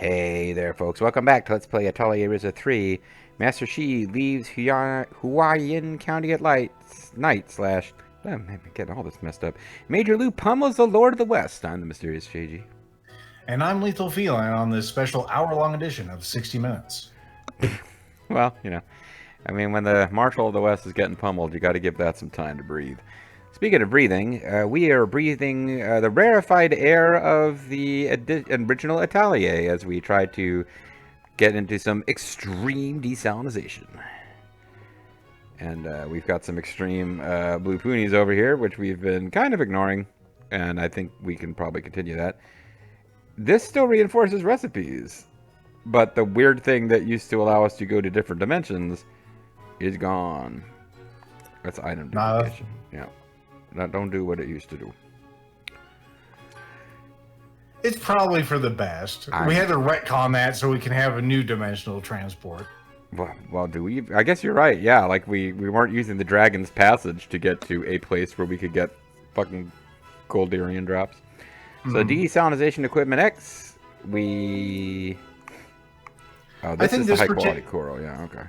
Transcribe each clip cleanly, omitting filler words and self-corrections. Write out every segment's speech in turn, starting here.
Hey there, folks. Welcome back to Let's Play Atelier Ryza 3. Master Shi leaves Huayin County at night slash... I'm getting all this messed up. Major Lu pummels the Lord of the West. I'm the mysterious JG. And I'm Lethal Feline on this special hour-long edition of 60 Minutes. Well, you know. I mean, when the Marshal of the West is getting pummeled, you got to give that some time to breathe. Speaking of breathing, we are breathing the rarefied air of the original Atelier as we try to get into some extreme desalinization. And we've got some extreme blue poonies over here, which we've been kind of ignoring, and I think we can probably continue that. This still reinforces recipes, but the weird thing that used to allow us to go to different dimensions is gone. That's item duplication. Yeah. Don't do what it used to do. It's probably for the best. We had to retcon that so we can have a new dimensional transport. Well, do we? I guess you're right. Yeah, like we weren't using the Dragon's Passage to get to a place where we could get fucking Goldarian drops. So desalinization equipment X, we... Oh, this is the high quality coral. Yeah, okay.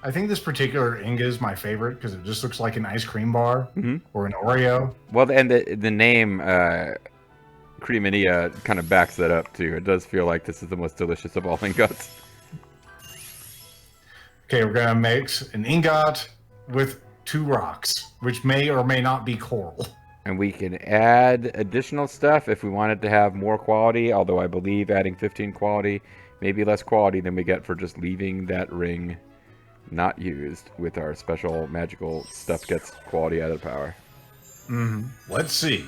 I think this particular Inga is my favorite because it just looks like an ice cream bar or an Oreo. Well, and the name Cremania kind of backs that up too. It does feel like this is the most delicious of all ingots. Okay, we're gonna mix an ingot with 2 rocks, which may or may not be coral. And we can add additional stuff if we wanted to have more quality, although I believe adding 15 quality may be less quality than we get for just leaving that ring not used with our special magical stuff gets quality added power. Let's see.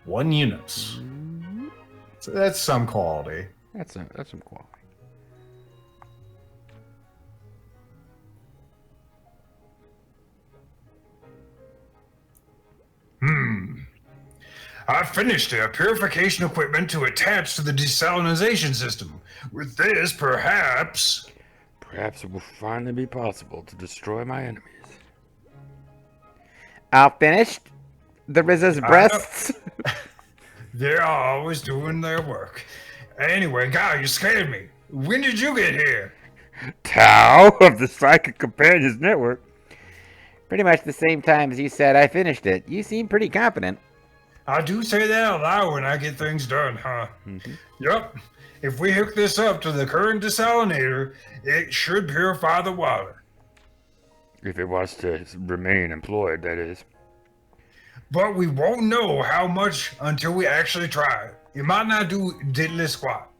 1 units. So that's some quality. That's some quality. I finished the purification equipment to attach to the desalinization system. With this, perhaps it will finally be possible to destroy my enemies. All finished? The Ryza's breasts? They're always doing their work. Anyway, guy, you scared me. When did you get here? Tao of the Psychic Companions Network. Pretty much the same time as you said I finished it. You seem pretty confident. I do say that out loud when I get things done, huh? Yup. If we hook this up to the current desalinator, it should purify the water. If it wants to remain employed, that is. But we won't know how much until we actually try it. It might not do diddly squat.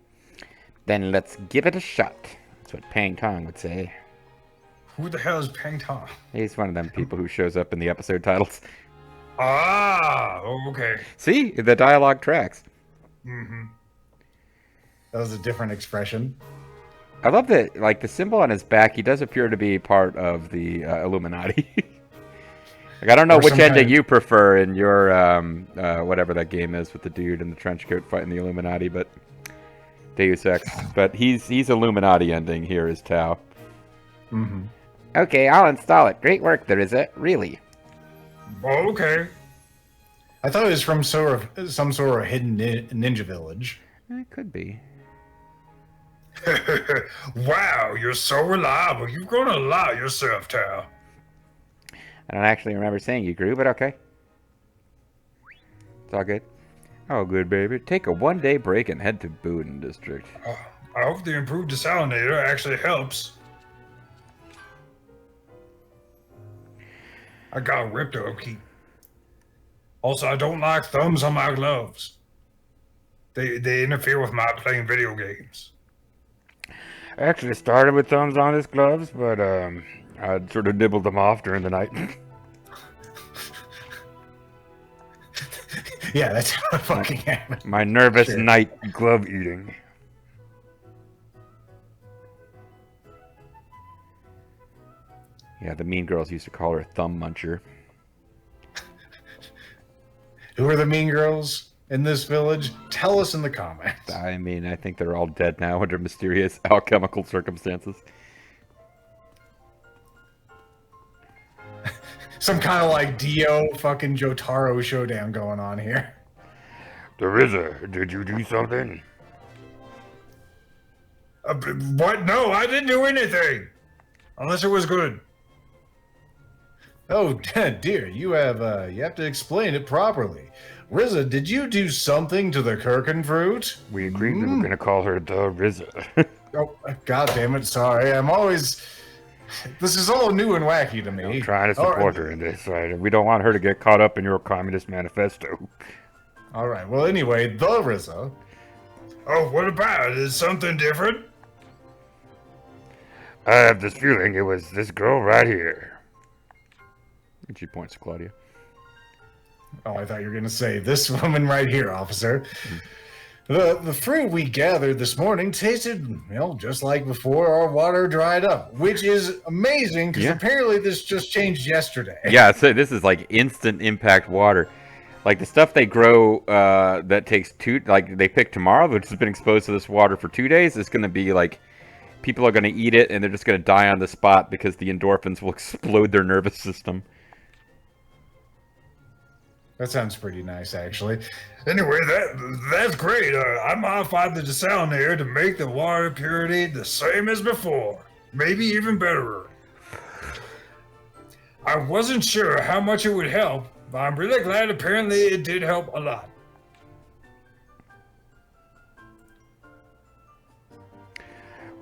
Then let's give it a shot. That's what Pang Tong would say. Who the hell is Pang Tong? He's one of them people who shows up in the episode titles. Ah, okay. See? The dialogue tracks. That was a different expression. I love that, like, the symbol on his back, he does appear to be part of the Illuminati. Like, I don't know which ending you prefer in your, whatever that game is with the dude in the trench coat fighting the Illuminati, but Deus Ex. But he's Illuminati ending here is Tao. Okay, I'll install it. Great work, there is it. Really. Okay. I thought it was from some sort of hidden ninja village. It could be. Wow, you're so reliable. You're gonna lie yourself, Tao. I don't actually remember saying you grew, but okay. It's all good. Oh, good, baby. Take a one-day break and head to Buden District. I hope the improved desalinator actually helps. I got ripped to upkeep. Also, I don't like thumbs on my gloves. They interfere with my playing video games. I actually started with thumbs on his gloves, but I sort of nibbled them off during the night. Yeah, that's how it fucking happened. My nervous night glove eating. Yeah, the mean girls used to call her Thumb Muncher. Who are the mean girls in this village? Tell us in the comments. I mean, I think they're all dead now under mysterious alchemical circumstances. Some kind of like Dio fucking Jotaro showdown going on here. The Ryza, did you do something? What? No, I didn't do anything. Unless it was good. Oh, dear, you have to explain it properly. Ryza, did you do something to the Kurken fruit? We agreed we were going to call her the Ryza. Oh, god damn it, sorry. This is all new and wacky to me. I'm trying to support her in this, right? We don't want her to get caught up in your communist manifesto. Alright, well, anyway, the Ryza. Oh, what about it? Is something different? I have this feeling it was this girl right here. And she points to Claudia. Oh, I thought you were going to say, this woman right here, officer. The fruit we gathered this morning tasted, just like before our water dried up, which is amazing because apparently this just changed yesterday. Yeah, so this is like instant impact water. Like the stuff they grow that takes they pick tomorrow, which has been exposed to this water for 2 days, is going to be like, people are going to eat it and they're just going to die on the spot because the endorphins will explode their nervous system. That sounds pretty nice, actually. Anyway, that's great. I modified the desalinator to make the water purity the same as before. Maybe even better. I wasn't sure how much it would help, but I'm really glad apparently it did help a lot.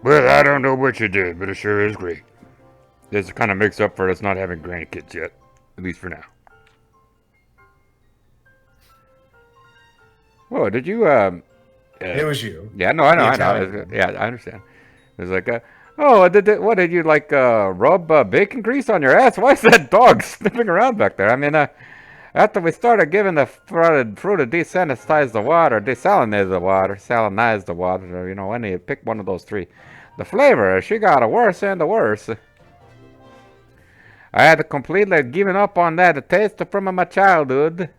Well, I don't know what you did, but it sure is great. This kind of makes up for us not having grandkids yet, at least for now. Whoa, did you, it was you. Yeah, no, I know. Yeah, I understand. It was like, what did you, rub bacon grease on your ass? Why is that dog sniffing around back there? I mean, after we started giving the fruit to desalinize the water, when you pick one of those three, the flavor, she got worse and worse. I had completely given up on that taste from my childhood.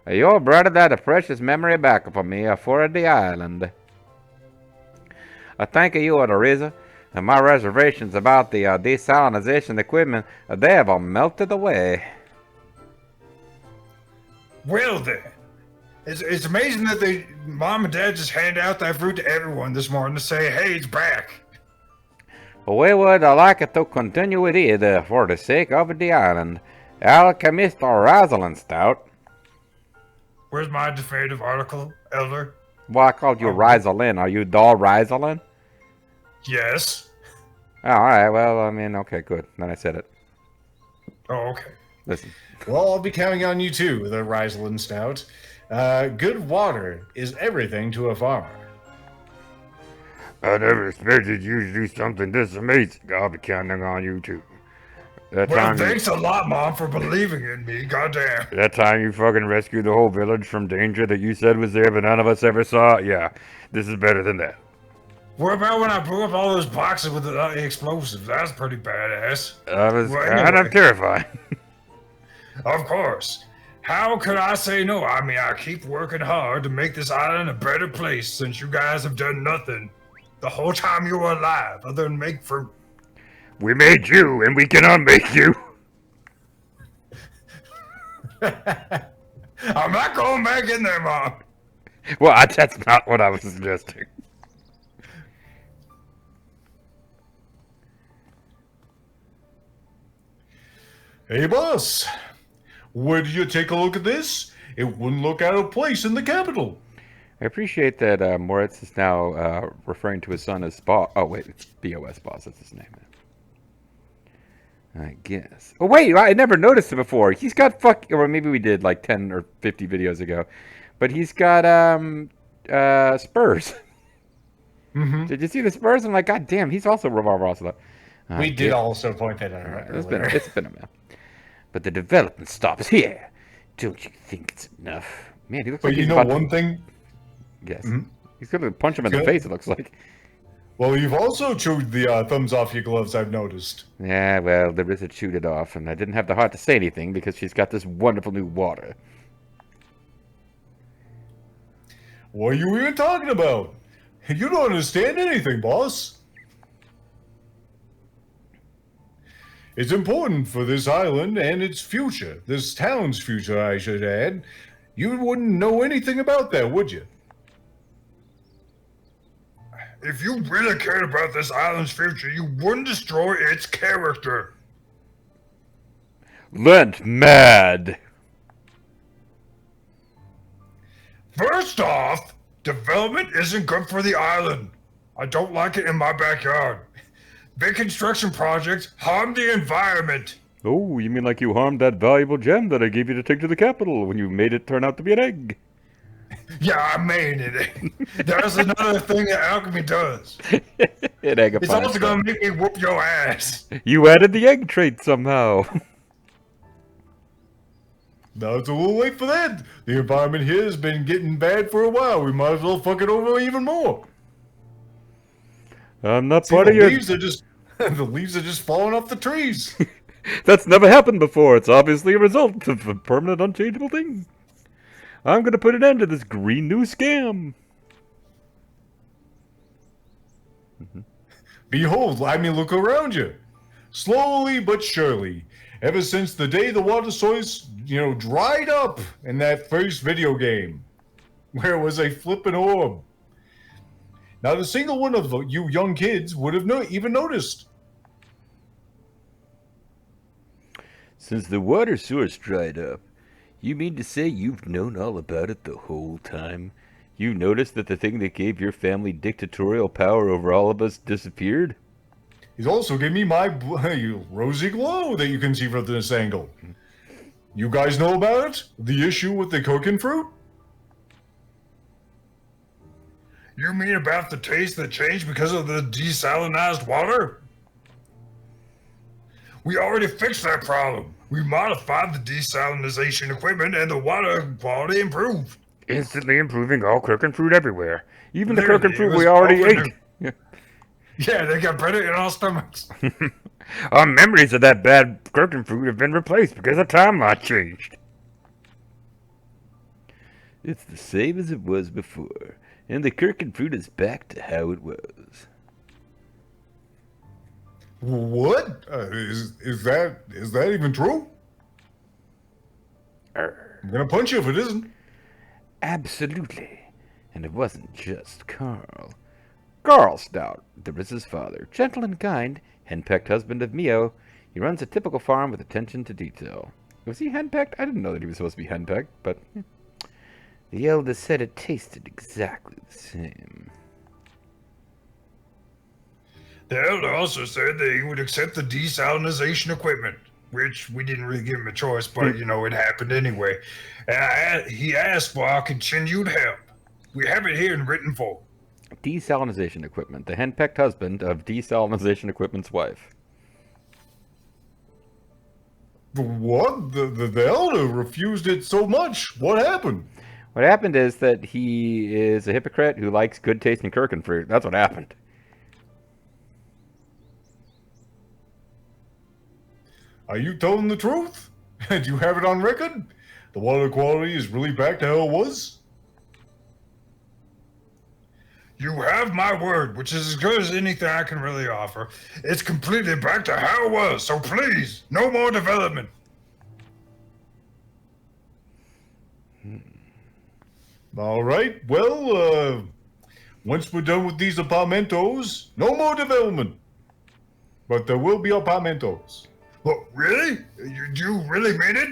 You brought that a precious memory back for me for the island. Thank you, Ryza. And my reservations about the desalinization equipment, they have all melted away. Well then, it's amazing that Mom and Dad just hand out that fruit to everyone this morning to say, hey, it's back. We would like to continue with it for the sake of the island. Alchemist Rosalind Stout. Where's my definitive article, Elder? Well, I called you Rosalind. Are you doll Rosalind? Yes. Oh, all right. Well, I mean, okay, good. Then I said it. Oh, okay. Listen. Well, I'll be counting on you too, the Ryza Stout. Good water is everything to a farmer. I never expected you to do something this amazing. I'll be counting on you too. Thanks a lot, Mom, for believing in me. Goddamn. That time you fucking rescued the whole village from danger that you said was there, but none of us ever saw. Yeah, this is better than that. What about when I blew up all those boxes with the explosives? That's pretty badass. That was kind of terrifying. Of course. How could I say no? I mean, I keep working hard to make this island a better place since you guys have done nothing the whole time you were alive other than make fruit. We made you, and we can unmake you. I'm not going back in there, Mom. Well, that's not what I was suggesting. Hey, boss. Would you take a look at this? It wouldn't look out of place in the capital. I appreciate that Moritz is now referring to his son as Boss. Oh, wait, it's BOS Boss. That's his name. I guess. Oh, wait, I never noticed it before. He's got or maybe we did like 10 or 50 videos ago. But he's got spurs. Mm-hmm. Did you see the spurs? I'm like, God damn, he's also Revolver Ocelot. We did also point that out earlier. It's been a minute. But the development stops here. Don't you think it's enough? Man, he looks like he's about one thing? Yes. Mm-hmm. He's going to punch him in the face, it looks like. Well, you've also chewed the thumbs off your gloves, I've noticed. Yeah, well, Larissa chewed it off, and I didn't have the heart to say anything because she's got this wonderful new water. What are you even talking about? You don't understand anything, boss. It's important for this island and its future. This town's future, I should add. You wouldn't know anything about that, would you? If you really cared about this island's future, you wouldn't destroy its character. Lent mad. First off, development isn't good for the island. I don't like it in my backyard. Big construction projects harm the environment. Oh, you mean like you harmed that valuable gem that I gave you to take to the capital when you made it turn out to be an egg? Yeah, I made it. That's another thing that alchemy does. An egg It's upon also itself. gonna make me whoop your ass. You added the egg trait somehow. Now it's a little late for that. The environment here has been getting bad for a while. We might as well fuck it over even more. I'm not See, part the of your... leaves are just the leaves are just falling off the trees. That's never happened before. It's obviously a result of a permanent, unchangeable thing. I'm going to put an end to this green new scam. Behold, I mean, look around you. Slowly but surely, ever since the day the water source, dried up in that first video game, where it was a flippin' orb. Not a single one of you young kids would have even noticed. Since the water source dried up, you mean to say you've known all about it the whole time? You noticed that the thing that gave your family dictatorial power over all of us disappeared? He's also giving me my rosy glow that you can see from this angle. You guys know about it? The issue with the Kurken fruit? You mean about the taste that changed because of the desalinized water? We already fixed that problem. We modified the desalinization equipment and the water quality improved. Instantly improving all Kurken fruit everywhere. Even the Literally, Kurken it fruit was we already overdue. ate. Yeah. Yeah, they got better in our stomachs. Our memories of that bad Kurken fruit have been replaced because the timeline changed. It's the same as it was before, and the Kurken fruit is back to how it was. What? Is that even true? I'm gonna punch you if it isn't. Absolutely. And it wasn't just Carl. Carl Stout, the Ryza's father, gentle and kind, henpecked husband of Mio. He runs a typical farm with attention to detail. Was he henpecked? I didn't know that he was supposed to be henpecked, but the elder said it tasted exactly the same. The elder also said that he would accept the desalinization equipment, which we didn't really give him a choice, but it happened anyway. And he asked for our continued help. We have it here in written form. Desalinization equipment, the henpecked husband of desalinization equipment's wife. What? The elder refused it so much. What happened? What happened is that he is a hypocrite who likes good tasting Kurken fruit. That's what happened. Are you telling the truth? Do you have it on record? The water quality is really back to how it was? You have my word, which is as good as anything I can really offer. It's completely back to how it was, so please, no more development. All right, well, once we're done with these apartamentos, no more development. But there will be apartamentos. What, really? You really mean it?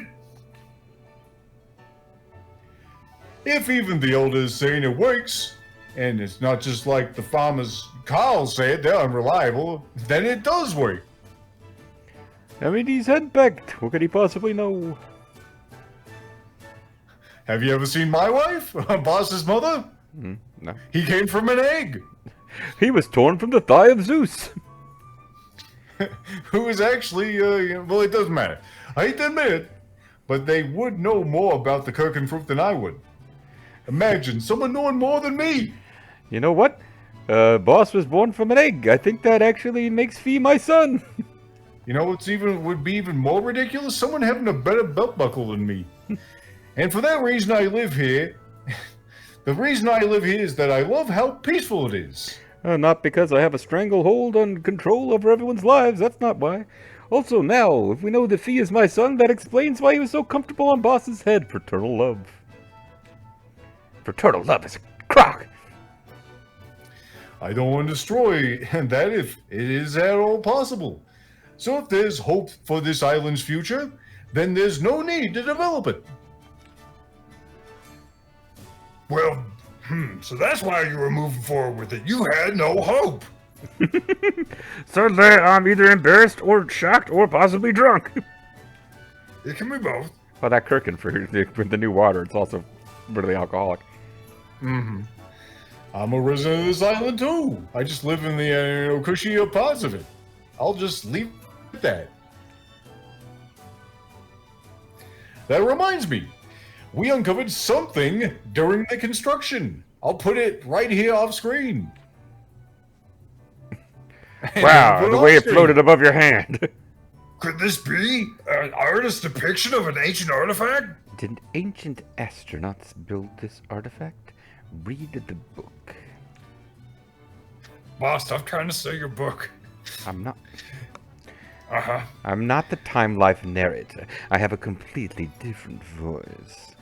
If even the elder is saying it works, and it's not just like the farmers Carl said, they're unreliable, then it does work. I mean, he's henpecked. What could he possibly know? Have you ever seen my wife, Boss's mother? No. He came from an egg. He was torn from the thigh of Zeus. Who is actually, well, it doesn't matter. I hate to admit it, but they would know more about the Kurken fruit than I would. Imagine someone knowing more than me. You know what? Boss was born from an egg. I think that actually makes Fee my son. You know what's would be even more ridiculous? Someone having a better belt buckle than me. And for that reason I live here. The reason I live here is that I love how peaceful it is. Not because I have a stranglehold on control over everyone's lives. That's not why. Also, now, if we know that Fee is my son, that explains why he was so comfortable on Boss's head. Fraternal love. Fraternal love is a crock. I don't want to destroy that if it is at all possible. So if there's hope for this island's future, then there's no need to develop it. Well, so that's why you were moving forward with it. You had no hope. Certainly, I'm either embarrassed or shocked or possibly drunk. It can be both. Well, that Kurken for the new water, it's also really alcoholic. Mm-hmm. I'm a resident of this island too. I just live in the cushy parts of it. I'll just leave it at that. That reminds me, we uncovered something during the construction. I'll put it right here off screen. Wow, the way it floated above your hand. Could this be an artist's depiction of an ancient artifact? Did ancient astronauts build this artifact? Read the book. Boss, stop trying to sell your book. I'm not. Uh-huh. I'm not the Time Life narrator. I have a completely different voice.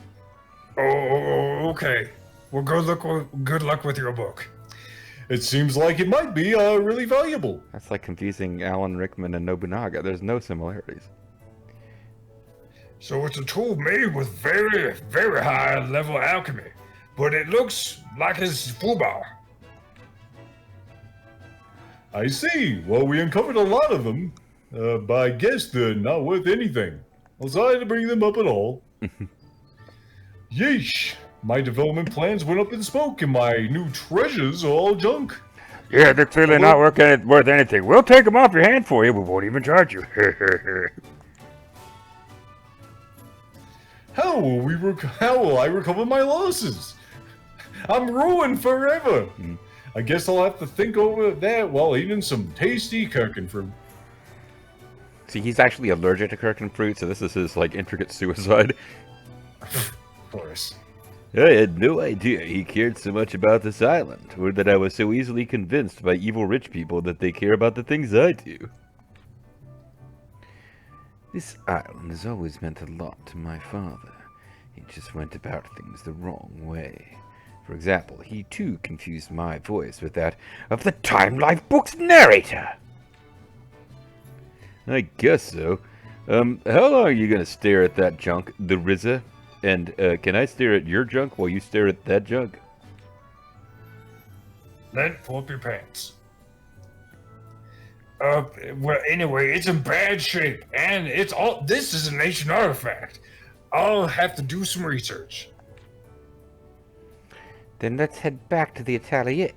Oh, okay. Well, good luck with your book. It seems like it might be really valuable. That's like confusing Alan Rickman and Nobunaga. There's no similarities. So it's a tool made with very, very high level alchemy, but it looks like it's FUBAR. I see. Well, we uncovered a lot of them, but I guess they're not worth anything. I'll try to bring them up at all. Yeesh. My development plans went up in smoke, and my new treasures are all junk. Yeah, they're clearly not worth anything. We'll take them off your hand for you. We won't even charge you. How will I recover my losses? I'm ruined forever. I guess I'll have to think over that while eating some tasty Kurken fruit. See, he's actually allergic to Kurken fruit, so this is his, like, intricate suicide. Of course. I had no idea he cared so much about this island, or that I was so easily convinced by evil rich people that they care about the things I do. This island has always meant a lot to my father. He just went about things the wrong way. For example, he too confused my voice with that of the Time Life book's narrator. I guess so. How long are you gonna stare at that junk, the Ryza? And can I stare at your junk while you stare at that junk? Then pull up your pants. Well, anyway, it's in bad shape, and this is an ancient artifact. I'll have to do some research. Then let's head back to the Atelier.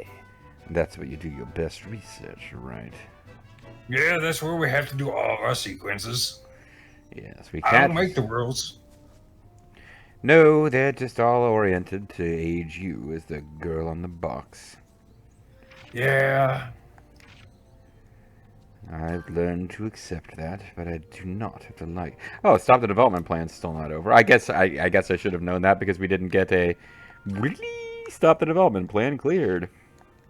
That's where you do your best research, right? Yeah, that's where we have to do all of our sequences. Yes, we I can't don't make the rules. No, they're just all oriented to age you as the girl on the box. Yeah. I've learned to accept that, but I do not have to like. Oh, stop the development plan's still not over. I guess I should have known that because we didn't get a really stop the development plan cleared.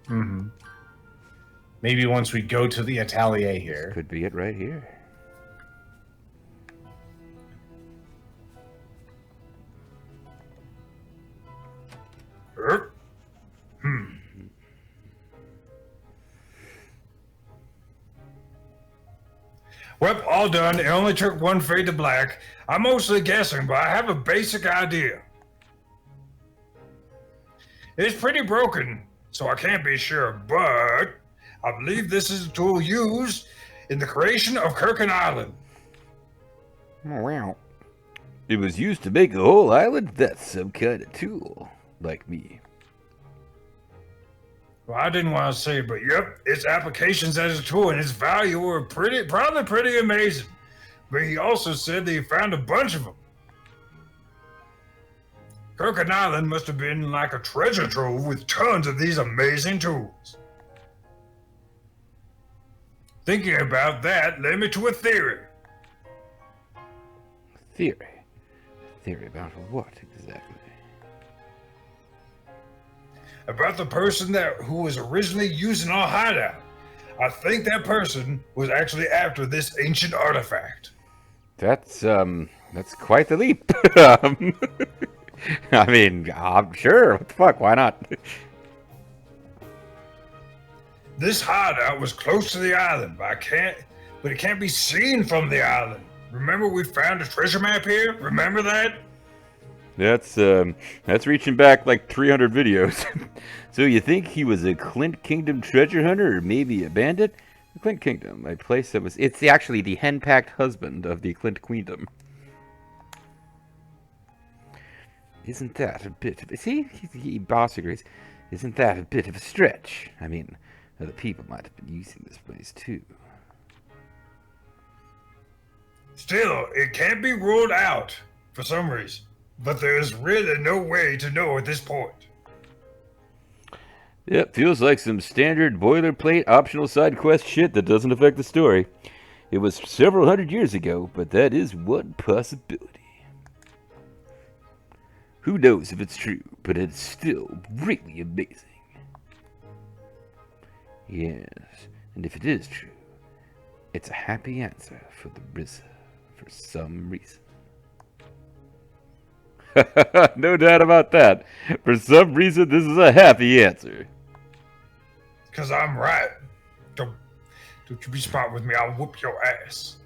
Mm-hmm. Maybe once we go to the Atelier here. This could be it right here. Well, all done. It only took one fade to black. I'm mostly guessing, but I have a basic idea. It's pretty broken, so I can't be sure, but I believe this is a tool used in the creation of Kurken Island. Oh, wow. It was used to make a whole island? That's some kind of tool. Like me. Well, I didn't want to say, but yep, its applications as a tool and its value were probably pretty amazing. But he also said that he found a bunch of them. Kurken Island must have been like a treasure trove with tons of these amazing tools. Thinking about that led me to a theory. Theory? Theory about what exactly? About the person who was originally using our hideout. I think that person was actually after this ancient artifact. That's quite the leap. I mean, I'm sure. What the fuck? Why not? This hideout was close to the island, but it can't be seen from the island. Remember we found a treasure map here? Remember that? That's reaching back like 300 videos. So you think he was a Clint Kingdom treasure hunter, or maybe a bandit? The Clint Kingdom, a place that was... It's actually the hen-packed husband of the Clint Queendom. Isn't that a bit of... See? Boss agrees. Isn't that a bit of a stretch? I mean, other people might have been using this place too. Still, it can't be ruled out for some reason. But there's really no way to know at this point. Yep, feels like some standard boilerplate optional side quest shit that doesn't affect the story. It was several hundred years ago, but that is one possibility. Who knows if it's true, but it's still really amazing. Yes, and if it is true, it's a happy answer for the Ryza for some reason. No doubt about that. For some reason, this is a happy answer. Because I'm right. Don't you be smart with me, I'll whoop your ass.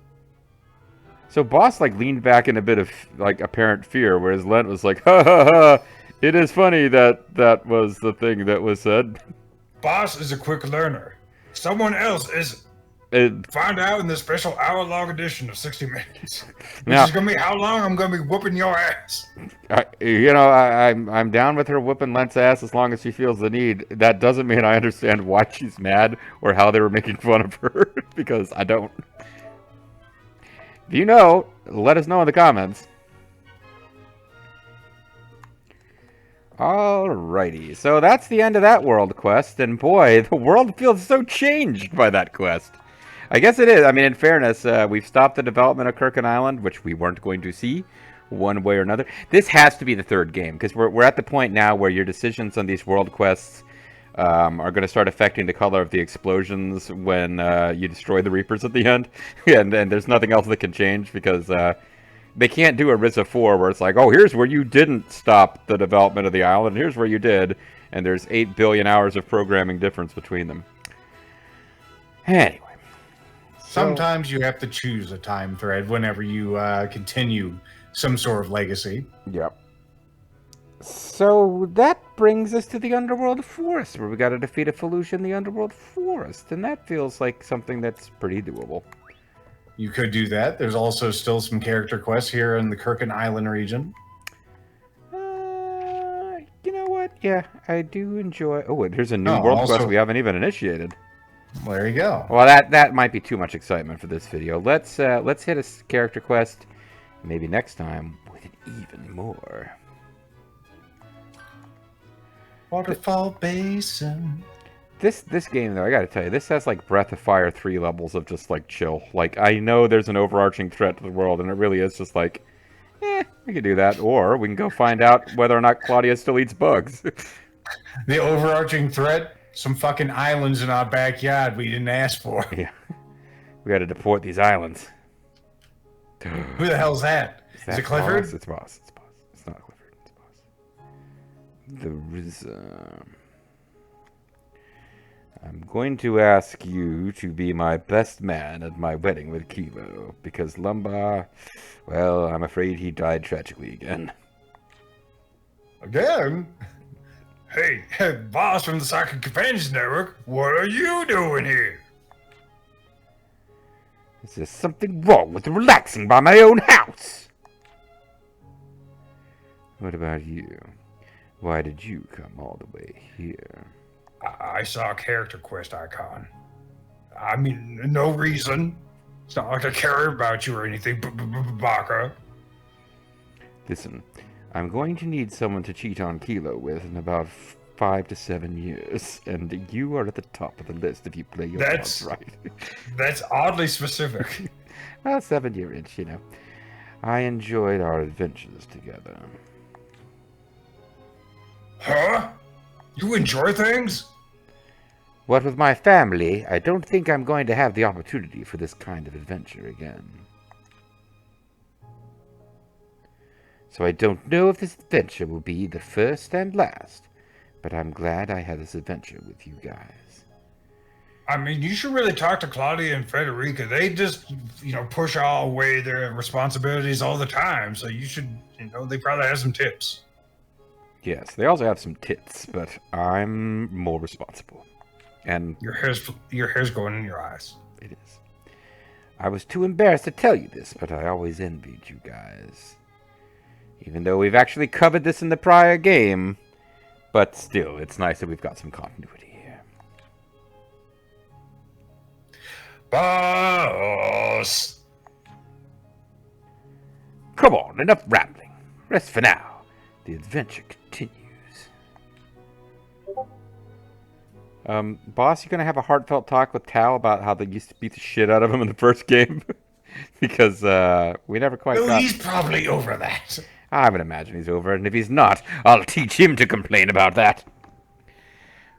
So Boss like leaned back in a bit of like apparent fear, whereas Lent was like, ha ha ha, it is funny that was the thing that was said. Boss is a quick learner. Someone else isn't. Find out in the special hour-long edition of 60 Minutes. Which is going to be how long I'm going to be whooping your ass. I'm down with her whooping Lent's ass as long as she feels the need. That doesn't mean I understand why she's mad or how they were making fun of her, because I don't. If you know, let us know in the comments. Alrighty, so that's the end of that world quest, and boy, the world feels so changed by that quest. I guess it is. I mean, in fairness, we've stopped the development of Kurken Island, which we weren't going to see one way or another. This has to be the third game, because we're at the point now where your decisions on these world quests are going to start affecting the color of the explosions when you destroy the Reapers at the end. and there's nothing else that can change, because they can't do a Ryza 4 where it's like, oh, here's where you didn't stop the development of the island, and here's where you did, and there's 8 billion hours of programming difference between them. Anyway. Sometimes you have to choose a time thread whenever you continue some sort of legacy. Yep. So that brings us to the Underworld Forest, where we got to defeat a Felucia in the Underworld Forest, and that feels like something that's pretty doable. You could do that. There's also still some character quests here in the Kurken Island region. You know what? Yeah, I do enjoy... Oh, there's a new world quest we haven't even initiated. Well, there you go. Well, that might be too much excitement for this video. Let's hit a character quest, maybe next time with it even more. Waterfall Basin. This game, though, I gotta tell you, this has like Breath of Fire 3 levels of just like chill. Like, I know there's an overarching threat to the world, and it really is just like, we can do that, or we can go find out whether or not Claudia still eats bugs. The overarching threat? Some fucking islands in our backyard we didn't ask for. Yeah. We gotta deport these islands. Who the hell's that? Is it Clifford? Boss? It's Boss. It's Boss. It's not Clifford. It's Boss. The Ryza. I'm going to ask you to be my best man at my wedding with Kilo, because Lumbar, well, I'm afraid he died tragically again. Again? Hey, Boss from the Psychic Companions Network, what are you doing here? Is there something wrong with relaxing by my own house? What about you? Why did you come all the way here? I saw a character quest icon. I mean, no reason. It's not like I care about you or anything, Baka. Listen, I'm going to need someone to cheat on Kilo with in about 5 to 7 years, and you are at the top of the list if you play your cards right. That's oddly specific. Well, 7-year itch, you know. I enjoyed our adventures together. Huh? You enjoy things? What with my family, I don't think I'm going to have the opportunity for this kind of adventure again. So I don't know if this adventure will be the first and last, but I'm glad I had this adventure with you guys. I mean, you should really talk to Claudia and Frederica. They just, push all away their responsibilities all the time. So you should, they probably have some tips. Yes, they also have some tits, but I'm more responsible. And Your hair's going in your eyes. it is. I was too embarrassed to tell you this, but I always envied you guys. Even though we've actually covered this in the prior game, but still, it's nice that we've got some continuity here. Boss! Come on, enough rambling. Rest for now. The adventure continues. Boss, you gonna have a heartfelt talk with Tao about how they used to beat the shit out of him in the first game? Because we never quite No, got... he's probably over that. I would imagine he's over it, and if he's not, I'll teach him to complain about that.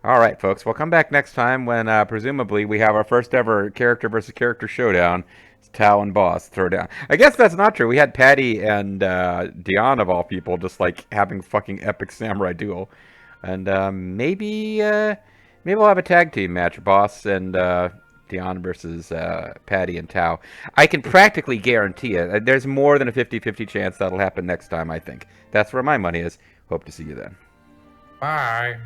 All right, folks, we'll come back next time when presumably we have our first ever character versus character showdown. It's Tao and Boss throw down. I guess that's not true. We had Patty and Dion, of all people, just like having fucking epic samurai duel. And maybe we'll have a tag team match, Boss and Dion versus Patty and Tao. I can practically guarantee it. There's more than a 50-50 chance that'll happen next time, I think. That's where my money is. Hope to see you then. Bye.